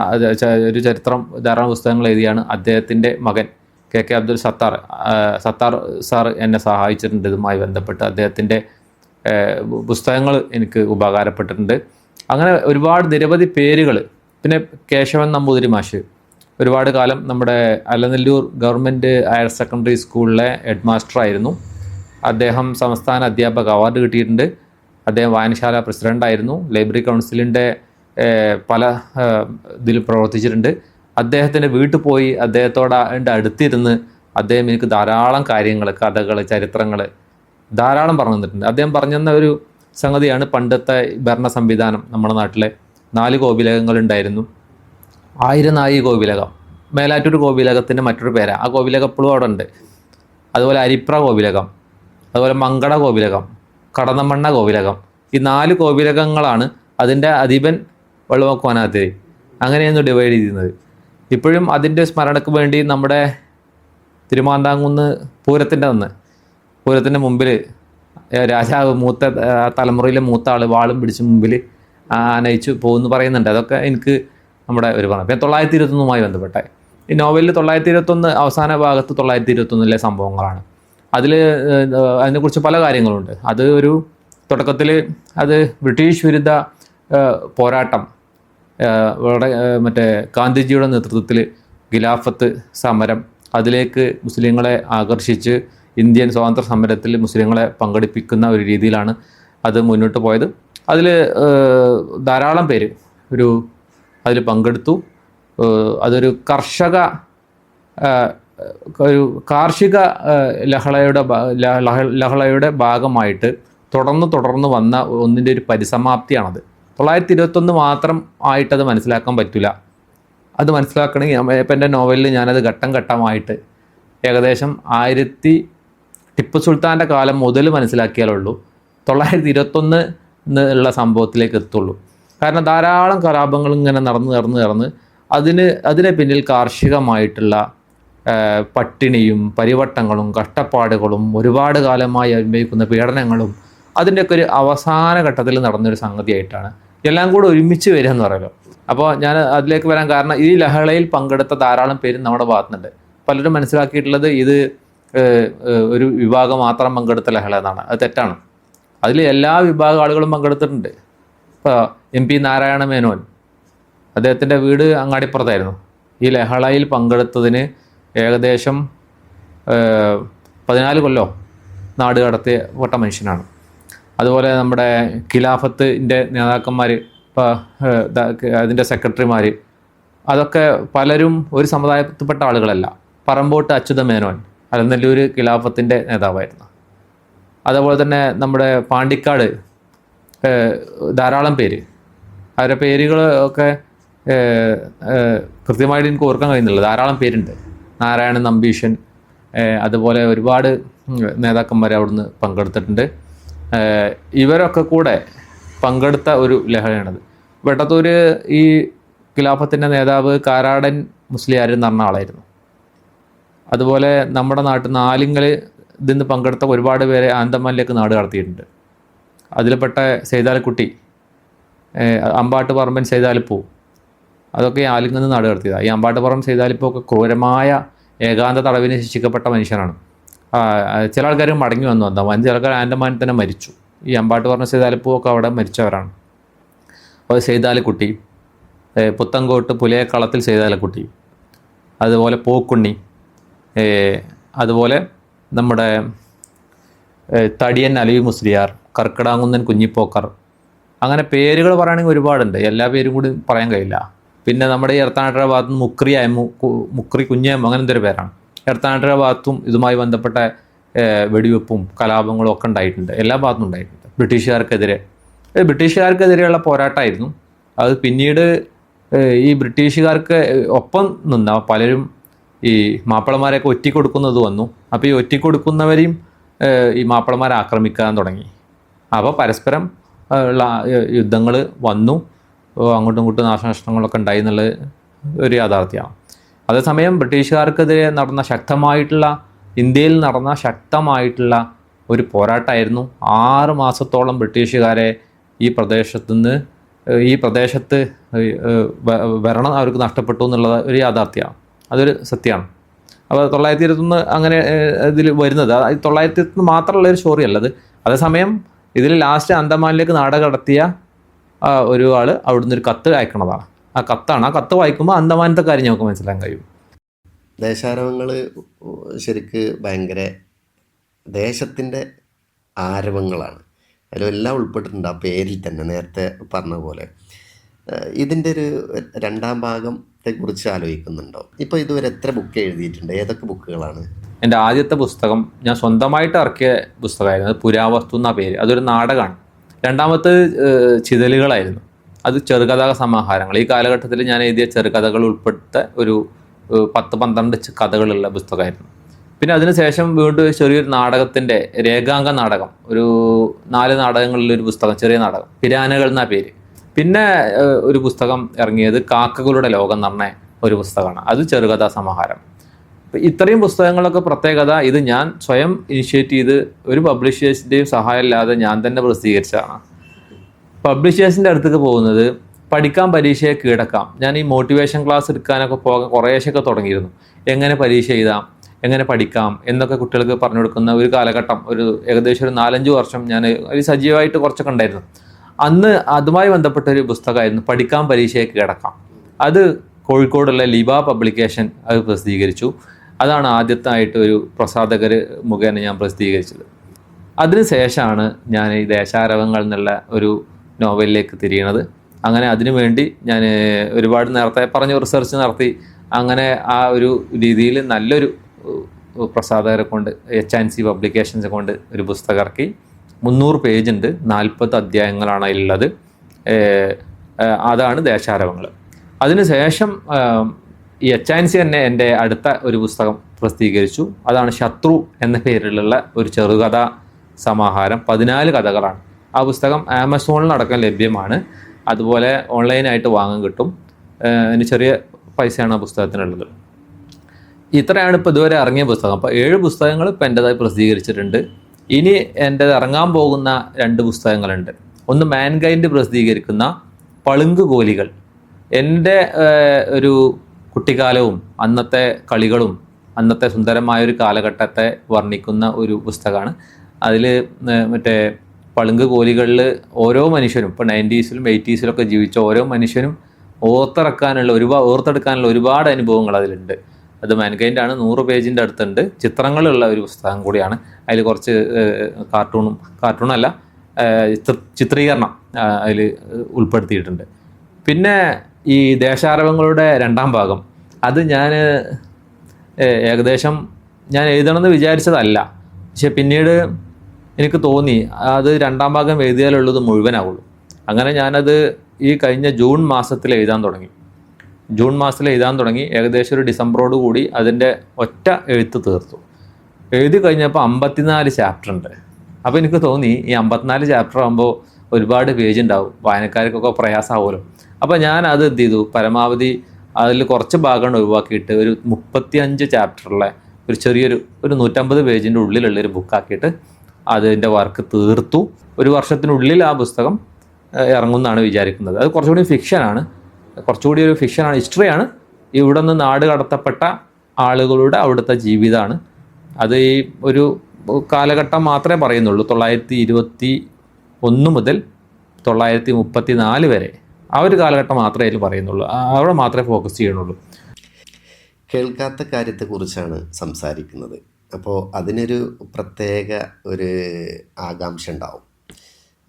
ഒരു ചരിത്രം ധാരാളം പുസ്തകങ്ങൾ എഴുതിയാണ്. അദ്ദേഹത്തിൻ്റെ മകൻ KK അബ്ദുൽ സത്താർ സാർ എന്നെ സഹായിച്ചിട്ടുണ്ട്. ഇതുമായി ബന്ധപ്പെട്ട് അദ്ദേഹത്തിൻ്റെ പുസ്തകങ്ങൾ എനിക്ക് ഉപകാരപ്പെട്ടിട്ടുണ്ട്. അങ്ങനെ ഒരുപാട് നിരവധി പേരുകൾ. പിന്നെ കേശവൻ നമ്പൂതിരി മാഷ് ഒരുപാട് കാലം നമ്മുടെ അലനല്ലൂർ ഗവൺമെൻറ് ഹയർ സെക്കൻഡറി സ്കൂളിലെ ഹെഡ് മാസ്റ്ററായിരുന്നു. അദ്ദേഹം സംസ്ഥാന അധ്യാപക അവാർഡ് കിട്ടിയിട്ടുണ്ട്. അദ്ദേഹം വായനശാല പ്രസിഡൻ്റായിരുന്നു. ലൈബ്രറി കൗൺസിലിൻ്റെ പല ഇതിൽ പ്രവർത്തിച്ചിട്ടുണ്ട്. അദ്ദേഹത്തിൻ്റെ വീട്ടിൽ പോയി അദ്ദേഹത്തോട് അടുത്തിരുന്ന് അദ്ദേഹം എനിക്ക് ധാരാളം കാര്യങ്ങൾ, കഥകൾ, ചരിത്രങ്ങൾ ധാരാളം പറഞ്ഞു തന്നിട്ടുണ്ട്. അദ്ദേഹം പറഞ്ഞു തന്ന ഒരു സംഗതിയാണ് പണ്ടത്തെ ഭരണ സംവിധാനം. നമ്മുടെ നാട്ടിലെ 4 കോവിലകങ്ങളുണ്ടായിരുന്നു. 1000 നാഴി കോവിലകം, മേലാറ്റൂർ കോവിലകത്തിൻ്റെ മറ്റൊരു പേരാണ്. ആ കോവിലകം ഇപ്പോഴും അവിടെ ഉണ്ട്. അതുപോലെ അരിപ്ര കോവിലകം, അതുപോലെ മങ്കട കോവിലകം, കടന്നമണ്ണ കോവിലകം. ഈ 4 കോവിലകങ്ങളാണ്. അതിൻ്റെ അധിപൻ വെള്ളമക്കോനാത്തിരി. അങ്ങനെയായിരുന്നു ഡിവൈഡ് ചെയ്യുന്നത്. ഇപ്പോഴും അതിൻ്റെ സ്മരണയ്ക്ക് വേണ്ടി നമ്മുടെ തിരുമാന്താംകുന്ന് പൂരത്തിൻ്റെ മുമ്പിൽ രാജാവ് തലമുറയിലെ മൂത്ത ആൾ വാളും പിടിച്ച് മുമ്പിൽ ആനയിച്ചു പോകുമെന്ന് പറയുന്നുണ്ട്. അതൊക്കെ എനിക്ക് നമ്മുടെ ഒരു പറഞ്ഞു. പിന്നെ 921 ബന്ധപ്പെട്ട ഈ നോവലിൽ 921 അവസാന ഭാഗത്ത് 921 സംഭവങ്ങളാണ്. അതിനെക്കുറിച്ച് പല കാര്യങ്ങളുണ്ട്. അത് ഒരു തുടക്കത്തിൽ അത് ബ്രിട്ടീഷ് വിരുദ്ധ പോരാട്ടം, ഗാന്ധിജിയുടെ നേതൃത്വത്തിൽ ഖിലാഫത്ത് സമരം, അതിലേക്ക് മുസ്ലിങ്ങളെ ആകർഷിച്ച് ഇന്ത്യൻ സ്വാതന്ത്ര്യ സമരത്തിൽ മുസ്ലിങ്ങളെ പങ്കെടുപ്പിക്കുന്ന ഒരു രീതിയിലാണ് അത് മുന്നോട്ട് പോയത്. അതിൽ ധാരാളം പേര് അതിൽ പങ്കെടുത്തു. അതൊരു കാർഷിക ലഹളയുടെ ഭാഗമായിട്ട് തുടർന്ന് വന്ന ഒന്നിൻ്റെ ഒരു പരിസമാപ്തിയാണത്. 921 മാത്രം ആയിട്ടത് മനസ്സിലാക്കാൻ പറ്റില്ല. അത് മനസ്സിലാക്കണമെങ്കിൽ ഇപ്പം എൻ്റെ നോവലിൽ ഞാനത് ഘട്ടം ഘട്ടമായിട്ട് ഏകദേശം ടിപ്പു സുൽത്താൻ്റെ കാലം മുതൽ മനസ്സിലാക്കിയാലുള്ളൂ 921 എന്നുള്ള സംഭവത്തിലേക്ക് എത്തുള്ളൂ. കാരണം ധാരാളം കലാപങ്ങൾ ഇങ്ങനെ നടന്ന് അതിനെ പിന്നിൽ കാർഷികമായിട്ടുള്ള പട്ടിണിയും പരിവട്ടങ്ങളും കഷ്ടപ്പാടുകളും ഒരുപാട് കാലമായി അനുഭവിക്കുന്ന പീഡനങ്ങളും അതിൻ്റെയൊക്കെ ഒരു അവസാന ഘട്ടത്തിൽ നടന്നൊരു സംഗതിയായിട്ടാണ് എല്ലാം കൂടെ ഒരുമിച്ച് വരിക എന്ന് പറയുമല്ലോ. അപ്പോൾ ഞാൻ അതിലേക്ക് വരാൻ കാരണം ഈ ലഹളയിൽ പങ്കെടുത്ത ധാരാളം പേര് നമ്മുടെ ഭാഗത്തുനിന്നുണ്ട്. പലരും മനസ്സിലാക്കിയിട്ടുള്ളത് ഇത് ഒരു വിഭാഗം മാത്രം പങ്കെടുത്ത ലഹള എന്നാണ്. അത് തെറ്റാണ്. അതിൽ എല്ലാ വിഭാഗം ആളുകളും പങ്കെടുത്തിട്ടുണ്ട്. MP നാരായണ മേനോൻ, അദ്ദേഹത്തിൻ്റെ വീട് അങ്ങാടിപ്പുറത്തായിരുന്നു. ഈ ലഹളയിൽ പങ്കെടുത്തതിന് ഏകദേശം 14 കൊല്ലോ നാട് കടത്തിപ്പെട്ട മനുഷ്യനാണ്. അതുപോലെ നമ്മുടെ ഖിലാഫത്തിൻ്റെ നേതാക്കന്മാർ, ഇപ്പോൾ അതിൻ്റെ സെക്രട്ടറിമാർ, അതൊക്കെ പലരും ഒരു സമുദായത്തിൽപ്പെട്ട ആളുകളല്ല. പറമ്പോട്ട് അച്യുത മേനോൻ അലനല്ലൂർ ഖിലാഫത്തിൻ്റെ നേതാവായിരുന്നു. അതുപോലെ തന്നെ നമ്മുടെ പാണ്ടിക്കാട് ധാരാളം പേര്, അവരുടെ പേരുകൾ ഒക്കെ കൃത്യമായിട്ട് എനിക്ക് ഓർക്കാൻ കഴിയുന്നില്ല. ധാരാളം പേരുണ്ട്. നാരായണൻ നമ്പീശൻ, അതുപോലെ ഒരുപാട് നേതാക്കന്മാർ അവിടുന്ന് പങ്കെടുത്തിട്ടുണ്ട്. ഇവരൊക്കെ കൂടെ പങ്കെടുത്ത ഒരു ലഹളയാണത്. വെട്ടത്തൂർ ഈ ഖിലാഫത്തിൻ്റെ നേതാവ് കാരാടൻ മുസ്ലിയാർ എന്ന് പറഞ്ഞ ആളായിരുന്നു. അതുപോലെ നമ്മുടെ നാട്ടിൽ നിന്ന് ആലിങ്കൽ ഇതിന്ന് പങ്കെടുത്ത ഒരുപാട് പേരെ ആന്തമാനിലേക്ക് നാട് കടത്തിയിട്ടുണ്ട്. അതിൽപ്പെട്ട സൈതാലിക്കുട്ടി, അമ്പാട്ട് പറമ്പൻ സൈതാലിപ്പൂ, അതൊക്കെ ആലിങ്കൽ നിന്ന് നാട് കടത്തിയതാണ്. ഈ അമ്പാട്ട് പറമ്പൻ സൈതാലിപ്പൂ ഒക്കെ ക്രൂരമായ ഏകാന്ത തടവിന് ശിക്ഷിക്കപ്പെട്ട മനുഷ്യനാണ്. ചില ആൾക്കാർ മടങ്ങി വന്നു അന്തമാൻ, ചില ആൾക്കാർ ആൻഡമാനിൽ തന്നെ മരിച്ചു. ഈ അമ്പാട്ട് പറഞ്ഞ സൈതാലിപ്പൂ ഒക്കെ അവിടെ മരിച്ചവരാണ്. അപ്പോൾ സൈതാലിക്കുട്ടി, പുത്തങ്കോട്ട് പുലയക്കളത്തിൽ സൈതാലിക്കുട്ടി, അതുപോലെ പോക്കുണ്ണി, അതുപോലെ നമ്മുടെ തടിയൻ അലവി മുസ്ലിയാർ, കർക്കിടാങ്കുന്നൻ കുഞ്ഞിപ്പോക്കർ, അങ്ങനെ പേരുകൾ പറയുകയാണെങ്കിൽ ഒരുപാടുണ്ട്. എല്ലാ പേരും കൂടി പറയാൻ കഴിയില്ല. പിന്നെ നമ്മുടെ ഈ എർത്താനാട്ടുകര ഭാഗത്ത് നിന്ന് മുക്രി കുഞ്ഞേമ്മ, അങ്ങനെ എന്തൊരു പേരാണ്. എർത്താനാട്ടുകര ഭാഗത്തും ഇതുമായി ബന്ധപ്പെട്ട വെടിവെപ്പും കലാപങ്ങളും ഒക്കെ ഉണ്ടായിട്ടുണ്ട്. എല്ലാ ഭാഗത്തും ഉണ്ടായിട്ടുണ്ട്. ബ്രിട്ടീഷുകാർക്കെതിരെയുള്ള പോരാട്ടമായിരുന്നു അത്. പിന്നീട് ഈ ബ്രിട്ടീഷുകാർക്ക് ഒപ്പം നിന്ന പലരും ഈ മാപ്പിളമാരെയൊക്കെ ഒറ്റിക്കൊടുക്കുന്നത് വന്നു. അപ്പോൾ ഈ ഒറ്റിക്കൊടുക്കുന്നവരെയും ഈ മാപ്പിളമാരെ ആക്രമിക്കാൻ തുടങ്ങി. അപ്പോൾ പരസ്പരം ഉള്ള യുദ്ധങ്ങൾ വന്നു, അങ്ങോട്ടും ഇങ്ങോട്ടും നാശനഷ്ടങ്ങളൊക്കെ ഉണ്ടായി എന്നുള്ളത് ഒരു യാഥാർത്ഥ്യമാണ്. അതേസമയം ബ്രിട്ടീഷുകാർക്കെതിരെ നടന്ന ഇന്ത്യയിൽ നടന്ന ശക്തമായിട്ടുള്ള ഒരു പോരാട്ടമായിരുന്നു. 6 മാസത്തോളം ബ്രിട്ടീഷുകാരെ ഈ പ്രദേശത്ത് ഭരണം അവർക്ക് നഷ്ടപ്പെട്ടു എന്നുള്ളത് ഒരു യാഥാർത്ഥ്യമാണ്. അതൊരു സത്യമാണ്. അപ്പോൾ 921 അങ്ങനെ ഇതിൽ വരുന്നത് 921 മാത്രമുള്ള ഒരു സ്റ്റോറി അല്ലത്. അതേസമയം ഇതിൽ ലാസ്റ്റ് അന്തമാനിലേക്ക് നാട് കടത്തിയ ഒരു ആൾ അവിടുന്ന് ഒരു കത്ത് അയക്കണതാണ്. ആ കത്ത് വായിക്കുമ്പോൾ അന്തമാനത്തെ കാര്യം നമുക്ക് മനസ്സിലാക്കാൻ കഴിയും. ദേശാരവങ്ങൾ ശരിക്ക് ഭയങ്കര ദേശത്തിൻ്റെ ആരവങ്ങളാണ്. അതിലെല്ലാം ഉൾപ്പെട്ടിട്ടുണ്ട് ആ പേരിൽ തന്നെ. നേരത്തെ പറഞ്ഞ പോലെ ഇതിൻ്റെ ഒരു 2ാം ഭാഗത്തെക്കുറിച്ച് ആലോചിക്കുന്നുണ്ടോ? ഇപ്പോൾ ഇതുവരെ എത്ര ബുക്ക് എഴുതിയിട്ടുണ്ട്? ഏതൊക്കെ ബുക്കുകളാണ്? എൻ്റെ ആദ്യത്തെ പുസ്തകം ഞാൻ സ്വന്തമായിട്ട് ഇറക്കിയ പുസ്തകമായിരുന്നു. അത് പുരാവസ്തു എന്ന പേര്. അതൊരു നാടകമാണ്. 2ാമത്തെ ചിതലുകളായിരുന്നു. അത് ചെറുകഥാ സമാഹാരങ്ങൾ. ഈ കാലഘട്ടത്തിൽ ഞാൻ എഴുതിയ ചെറുകഥകൾ ഉൾപ്പെടുത്ത ഒരു 10-12 കഥകളുള്ള പുസ്തകമായിരുന്നു. പിന്നെ അതിനുശേഷം വീണ്ടും ചെറിയൊരു നാടകത്തിൻ്റെ രേഖാംഗ നാടകം, ഒരു 4 നാടകങ്ങളിലൊരു പുസ്തകം, ചെറിയ നാടകം, പിരാനകൾ എന്നാ പേര്. പിന്നെ ഒരു പുസ്തകം ഇറങ്ങിയത് കാക്കകളുടെ ലോകം എന്ന് പറഞ്ഞ ഒരു പുസ്തകമാണ്. അത് ചെറുകഥാ സമാഹാരം. ഇത്രയും പുസ്തകങ്ങളൊക്കെ പ്രത്യേകത ഇത് ഞാൻ സ്വയം ഇനിഷ്യേറ്റ് ചെയ്ത് ഒരു പബ്ലിഷേഴ്സിൻ്റെയും സഹായം ഇല്ലാതെ ഞാൻ തന്നെ പ്രസിദ്ധീകരിച്ചതാണ്. പബ്ലിഷേഴ്സിൻ്റെ അടുത്തേക്ക് പോകുന്നത് പഠിക്കാൻ പരീക്ഷയെ കീഴടക്കാം. ഞാൻ ഈ മോട്ടിവേഷൻ ക്ലാസ് എടുക്കാനൊക്കെ കുറേശ്ശൊക്കെ തുടങ്ങിയിരുന്നു. എങ്ങനെ പരീക്ഷ എഴുതാം, എങ്ങനെ പഠിക്കാം എന്നൊക്കെ കുട്ടികൾക്ക് പറഞ്ഞു കൊടുക്കുന്ന ഒരു കാലഘട്ടം, ഏകദേശം ഒരു 4-5 വർഷം ഞാൻ ഒരു സജീവമായിട്ട് കുറച്ചൊക്കെ ഉണ്ടായിരുന്നു. അന്ന് അതുമായി ബന്ധപ്പെട്ട ഒരു പുസ്തകമായിരുന്നു പഠിക്കാൻ പരീക്ഷയെ കീഴടക്കാം. അത് കോഴിക്കോടുള്ള ലിബ പബ്ലിക്കേഷൻ അത് പ്രസിദ്ധീകരിച്ചു. അതാണ് ആദ്യത്തായിട്ട് ഒരു പ്രസാധകർ മുഖേന ഞാൻ പ്രസിദ്ധീകരിച്ചത്. അതിനുശേഷമാണ് ഞാൻ ഈ ദേശാരവങ്ങൾ എന്നുള്ള ഒരു നോവലിലേക്ക് തിരിയണത്. അങ്ങനെ അതിനുവേണ്ടി ഞാൻ ഒരുപാട് നേരത്തെ പറഞ്ഞ റിസർച്ച് നടത്തി. അങ്ങനെ ആ ഒരു രീതിയിൽ നല്ലൊരു പ്രസാധകരെ കൊണ്ട് HNC പബ്ലിക്കേഷൻസ് കൊണ്ട് ഒരു പുസ്തകം ഇറക്കി. 300 പേജുണ്ട്, 40 അധ്യായങ്ങളാണ് അതിലുള്ളത്. അതാണ് ദേശാരവങ്ങൾ. അതിനുശേഷം ഈ HNC തന്നെ എൻ്റെ അടുത്ത ഒരു പുസ്തകം പ്രസിദ്ധീകരിച്ചു. അതാണ് ശത്രു എന്ന പേരിലുള്ള ഒരു ചെറുകഥാ സമാഹാരം. 14 കഥകളാണ്. ആ പുസ്തകം ആമസോണിലടക്കം ലഭ്യമാണ്. അതുപോലെ ഓൺലൈനായിട്ട് വാങ്ങാൻ കിട്ടും. അതിന് ചെറിയ പൈസയാണ് ആ പുസ്തകത്തിനുള്ളത്. ഇത്രയാണ് ഇപ്പോൾ ഇതുവരെ ഇറങ്ങിയ പുസ്തകം. അപ്പോൾ 7 പുസ്തകങ്ങൾ ഇപ്പോൾ എൻ്റെതായി പ്രസിദ്ധീകരിച്ചിട്ടുണ്ട്. ഇനി എൻ്റെ ഇറങ്ങാൻ പോകുന്ന 2 പുസ്തകങ്ങളുണ്ട്. ഒന്ന് മാൻകൈൻഡ് പ്രസിദ്ധീകരിക്കുന്ന പളുങ്ക് ഗോലികൾ. എൻ്റെ ഒരു കുട്ടിക്കാലവും അന്നത്തെ കളികളും അന്നത്തെ സുന്ദരമായൊരു കാലഘട്ടത്തെ വർണ്ണിക്കുന്ന ഒരു പുസ്തകമാണ്. അതിൽ പളുങ്ക് കോലികളിൽ ഓരോ മനുഷ്യനും ഇപ്പോൾ 90s-ലും 80s-ലൊക്കെ ജീവിച്ച ഓരോ മനുഷ്യനും ഓർത്തെടുക്കാനുള്ള ഒരുപാട് അനുഭവങ്ങൾ അതിലുണ്ട്. അത് മാൻകൈൻഡ് ആണ്. 100 പേജിൻ്റെ അടുത്തുണ്ട്. ചിത്രങ്ങളുള്ള ഒരു പുസ്തകം കൂടിയാണ്. അതിൽ കുറച്ച് കാർട്ടൂണല്ല ചിത്രീകരണം അതിൽ ഉൾപ്പെടുത്തിയിട്ടുണ്ട്. പിന്നെ ഈ ദേശാരവങ്ങളുടെ 2ാം ഭാഗം അത് ഏകദേശം ഞാൻ എഴുതണമെന്ന് വിചാരിച്ചതല്ല. പക്ഷെ പിന്നീട് എനിക്ക് തോന്നി അത് 2ാം ഭാഗം എഴുതിയാലുള്ളത് മുഴുവനാവുള്ളൂ. അങ്ങനെ ഞാനത് ഈ കഴിഞ്ഞ ജൂൺ മാസത്തിൽ എഴുതാൻ തുടങ്ങി. ഏകദേശം ഒരു ഡിസംബറോട് കൂടി അതിൻ്റെ ഒറ്റ എഴുത്ത് തീർത്തു. എഴുതി കഴിഞ്ഞപ്പോൾ 54 ചാപ്റ്റർ ഉണ്ട്. അപ്പോൾ എനിക്ക് തോന്നി ഈ 54 ചാപ്റ്റർ ആകുമ്പോൾ ഒരുപാട് പേജ് ഉണ്ടാവും, വായനക്കാർക്കൊക്കെ പ്രയാസമാവുമല്ലോ. അപ്പോൾ ഞാൻ അത് എന്ത് ചെയ്തു, പരമാവധി അതിൽ കുറച്ച് ഭാഗം ഒഴിവാക്കിയിട്ട് ഒരു 35 ചാപ്റ്ററുള്ള ഒരു ചെറിയൊരു 150 പേജിൻ്റെ ഉള്ളിലുള്ളൊരു ബുക്കാക്കിയിട്ട് അതിൻ്റെ വർക്ക് തീർത്തു. 1 വർഷത്തിനുള്ളിൽ ആ പുസ്തകം ഇറങ്ങുമെന്നാണ് വിചാരിക്കുന്നത്. അത് കുറച്ചുകൂടി ഒരു ഫിക്ഷനാണ്, ഹിസ്റ്ററിയാണ്. ഇവിടെ നിന്ന് നാട് കടത്തപ്പെട്ട ആളുകളുടെ അവിടുത്തെ ജീവിതമാണ്. അത് ഈ ഒരു കാലഘട്ടം മാത്രമേ പറയുന്നുള്ളൂ. 1921 മുതൽ 1934 വരെ ആ ഒരു കാലഘട്ടം മാത്രമേ അതിൽ പറയുന്നുള്ളൂ. അവിടെ മാത്രമേ ഫോക്കസ് ചെയ്യണുള്ളൂ. കേൾക്കാത്ത കാര്യത്തെക്കുറിച്ചാണ് സംസാരിക്കുന്നത്. അപ്പോൾ അതിനൊരു പ്രത്യേക ഒരു ആകാംക്ഷ ഉണ്ടാവും.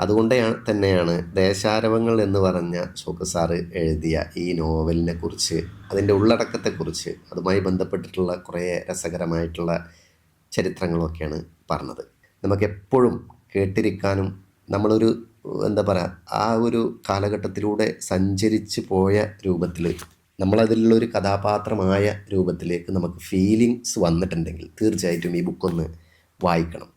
അതുകൊണ്ട് തന്നെയാണ് ദേശാരവങ്ങൾ എന്ന് പറഞ്ഞ ഷൗക്കത്ത് സാറ് എഴുതിയ ഈ നോവലിനെ കുറിച്ച്, അതിൻ്റെ ഉള്ളടക്കത്തെക്കുറിച്ച്, അതുമായി ബന്ധപ്പെട്ടിട്ടുള്ള കുറേ രസകരമായിട്ടുള്ള ചരിത്രങ്ങളൊക്കെയാണ് പറഞ്ഞത്. നമുക്കെപ്പോഴും കേട്ടിരിക്കാനും നമ്മളൊരു ആ ഒരു കാലഘട്ടത്തിലൂടെ സഞ്ചരിച്ച് പോയ രൂപത്തിൽ, നമ്മളതിലുള്ളൊരു കഥാപാത്രമായ രൂപത്തിലേക്ക് നമുക്ക് ഫീലിങ്സ് വന്നിട്ടുണ്ടെങ്കിൽ തീർച്ചയായിട്ടും ഈ ബുക്കൊന്ന് വായിക്കണം.